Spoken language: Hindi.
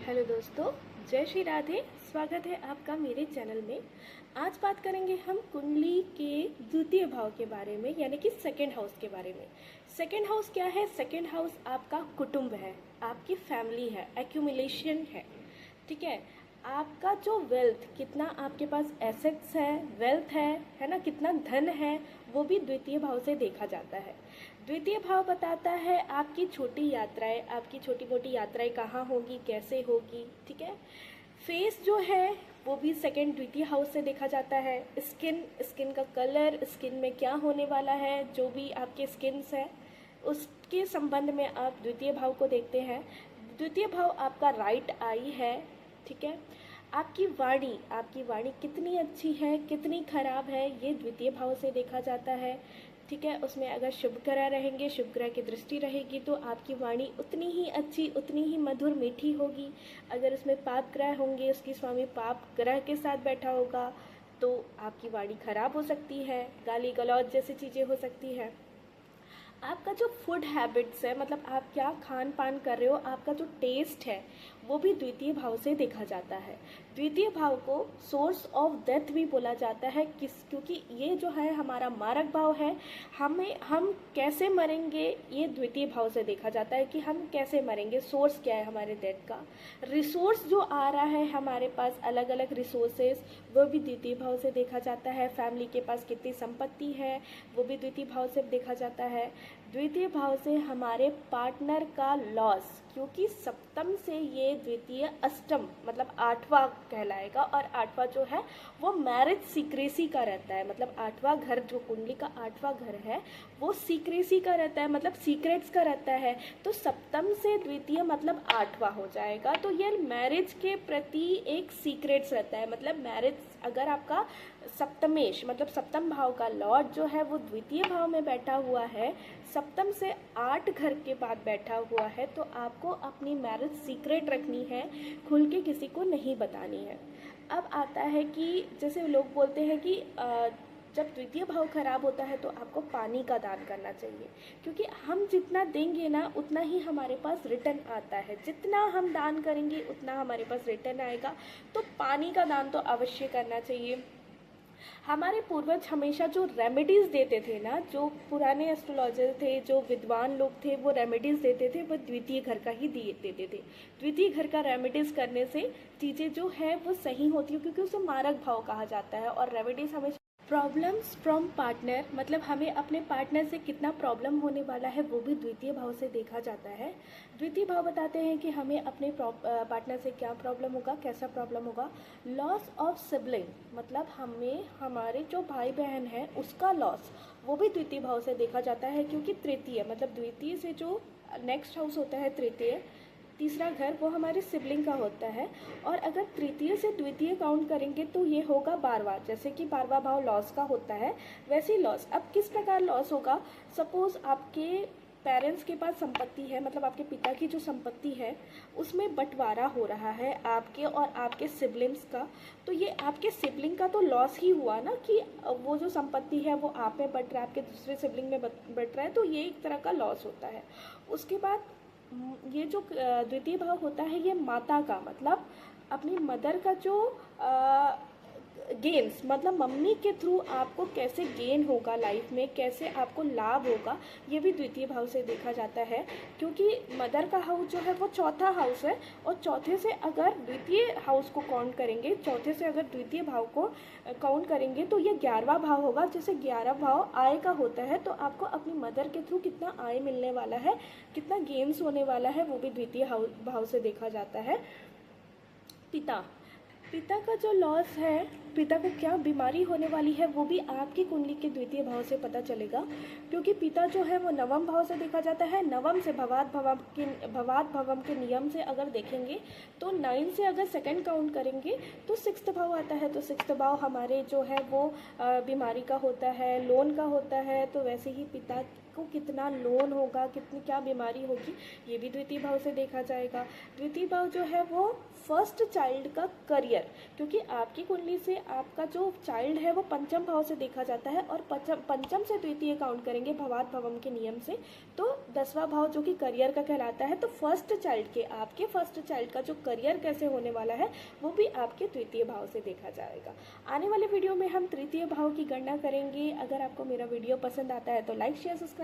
हेलो दोस्तों, जय श्री राधे। स्वागत है आपका मेरे चैनल में। आज बात करेंगे हम कुंडली के द्वितीय भाव के बारे में, यानी कि सेकंड हाउस के बारे में। सेकंड हाउस क्या है? सेकंड हाउस आपका कुटुंब है, आपकी फैमिली है, एक्यूमुलेशन है। ठीक है, आपका जो वेल्थ, कितना आपके पास एसेट्स है, वेल्थ है ना, कितना धन है, वो भी द्वितीय भाव से देखा जाता है। द्वितीय भाव बताता है आपकी छोटी यात्राएं, आपकी छोटी मोटी यात्राएं कहाँ होगी, कैसे होगी। ठीक है, फेस जो है वो भी सेकंड द्वितीय हाउस से देखा जाता है। स्किन का कलर, स्किन में क्या होने वाला है, जो भी आपके स्किन्स है उसके संबंध में आप द्वितीय भाव को देखते हैं। द्वितीय भाव आपका राइट आई है। ठीक है, आपकी वाणी कितनी अच्छी है, कितनी खराब है, ये द्वितीय भाव से देखा जाता है। ठीक है, उसमें अगर शुभ ग्रह रहेंगे, शुभ ग्रह की दृष्टि रहेगी तो आपकी वाणी उतनी ही अच्छी, उतनी ही मधुर मीठी होगी। अगर उसमें पाप ग्रह होंगे, उसकी स्वामी पाप ग्रह के साथ बैठा होगा तो आपकी वाणी खराब हो सकती है, गाली गलौज जैसी चीज़ें हो सकती है। आपका जो फूड हैबिट्स है, मतलब आप क्या खान पान कर रहे हो, आपका जो टेस्ट है, वो भी द्वितीय भाव से देखा जाता है। द्वितीय भाव को सोर्स ऑफ डेथ भी बोला जाता है, क्योंकि ये जो है हमारा मारक भाव है। हम कैसे मरेंगे ये द्वितीय भाव से देखा जाता है कि हम कैसे मरेंगे, सोर्स क्या है हमारे डेथ का। रिसोर्स जो आ रहा है हमारे पास, अलग अलग रिसोर्सेज, वो भी द्वितीय भाव से देखा जाता है। फैमिली के पास कितनी संपत्ति है, वो भी द्वितीय भाव से देखा जाता है। द्वितीय भाव से हमारे पार्टनर का लॉस, क्योंकि सप्तम से ये द्वितीय अष्टम मतलब आठवां कहलाएगा, और आठवां जो है वो मैरिज सीक्रेसी का रहता है। मतलब आठवां घर, जो कुंडली का आठवां घर है वो सीक्रेसी का रहता है, मतलब सीक्रेट्स का रहता है। तो सप्तम से द्वितीय मतलब आठवां हो जाएगा, तो ये मैरिज के प्रति एक सीक्रेट्स रहता है। मतलब मैरिज, अगर आपका सप्तमेश मतलब सप्तम भाव का लॉर्ड जो है वो द्वितीय भाव में बैठा हुआ है, सप्तम से 8 घर के बाद बैठा हुआ है, तो आपको अपनी मैरिज सीक्रेट रखनी है, खुल के किसी को नहीं बतानी है। अब आता है कि जैसे लोग बोलते हैं कि जब द्वितीय भाव खराब होता है तो आपको पानी का दान करना चाहिए, क्योंकि हम जितना देंगे ना उतना ही हमारे पास रिटर्न आता है। जितना हम दान करेंगे उतना हमारे पास रिटर्न आएगा, तो पानी का दान तो अवश्य करना चाहिए। हमारे पूर्वज हमेशा जो रेमेडीज़ देते थे ना, जो पुराने एस्ट्रोलॉजर थे, जो विद्वान लोग थे, वो रेमेडीज़ देते थे, वो द्वितीय घर का ही दिए देते थे। द्वितीय घर का रेमेडीज़ करने से चीज़ें जो है वो सही होती है, क्योंकि उसे मारक भाव कहा जाता है। और रेमेडीज़ हमेशा प्रॉब्लम्स फ्रॉम पार्टनर, मतलब हमें अपने पार्टनर से कितना प्रॉब्लम होने वाला है वो भी द्वितीय भाव से देखा जाता है। द्वितीय भाव बताते हैं कि हमें अपने पार्टनर से क्या प्रॉब्लम होगा, कैसा प्रॉब्लम होगा। लॉस ऑफ सिबलिंग, मतलब हमें हमारे जो भाई बहन है उसका लॉस, वो भी द्वितीय भाव से देखा जाता है, क्योंकि तृतीय मतलब द्वितीय से जो नेक्स्ट हाउस होता है तृतीय, तीसरा घर, वो हमारे सिबलिंग का होता है। और अगर तृतीय से द्वितीय काउंट करेंगे तो ये होगा 12वां, जैसे कि 12वां भाव लॉस का होता है वैसे ही लॉस। अब किस प्रकार लॉस होगा? सपोज आपके पेरेंट्स के पास संपत्ति है, मतलब आपके पिता की जो संपत्ति है उसमें बंटवारा हो रहा है आपके और आपके सिबलिंग्स का, तो ये आपके सिबलिंग का तो लॉस ही हुआ ना, कि वो जो संपत्ति है वो आप में बट रहा है, आपके दूसरे सिबलिंग में बट रहा है, तो ये एक तरह का लॉस होता है। उसके बाद ये जो द्वितीय भाव होता है ये माता का, मतलब अपनी मदर का जो गेन्स, मतलब मम्मी के थ्रू आपको कैसे गेन होगा लाइफ में, कैसे आपको लाभ होगा, ये भी द्वितीय भाव से देखा जाता है। क्योंकि मदर का हाउस जो है वो चौथा हाउस है, और चौथे से अगर द्वितीय हाउस को काउंट करेंगे, चौथे से अगर द्वितीय भाव को काउंट करेंगे तो ये 11वां भाव होगा। जैसे 11 भाव आय का होता है, तो आपको अपनी मदर के थ्रू कितना आय मिलने वाला है, कितना गेन्स होने वाला है, वो भी द्वितीय भाव से देखा जाता है। पिता पिता का जो लॉस है, पिता को क्या बीमारी होने वाली है, वो भी आपकी कुंडली के द्वितीय भाव से पता चलेगा, क्योंकि पिता जो है वो नवम भाव से देखा जाता है। नवम से भवात भवम के नियम से अगर देखेंगे तो 9 से अगर सेकंड काउंट करेंगे तो 6th भाव आता है। तो 6th भाव हमारे जो है वो बीमारी का होता है, लोन का होता है। तो वैसे ही पिता आपको कितना लोन होगा, कितनी क्या बीमारी होगी, ये भी द्वितीय भाव से देखा जाएगा। द्वितीय भाव जो है वो फर्स्ट चाइल्ड का करियर, क्योंकि आपकी कुंडली से आपका जो चाइल्ड है वो पंचम भाव से देखा जाता है, और पंचम से द्वितीय काउंट करेंगे भवात भवम के नियम से, तो 10वां भाव जो कि करियर का कहलाता है। तो फर्स्ट चाइल्ड के, आपके फर्स्ट चाइल्ड का जो करियर कैसे होने वाला है वो भी आपके तृतीय भाव से देखा जाएगा। आने वाले वीडियो में हम तृतीय भाव की गणना करेंगे। अगर आपको मेरा वीडियो पसंद आता है तो लाइक शेयर सब्सक्राइब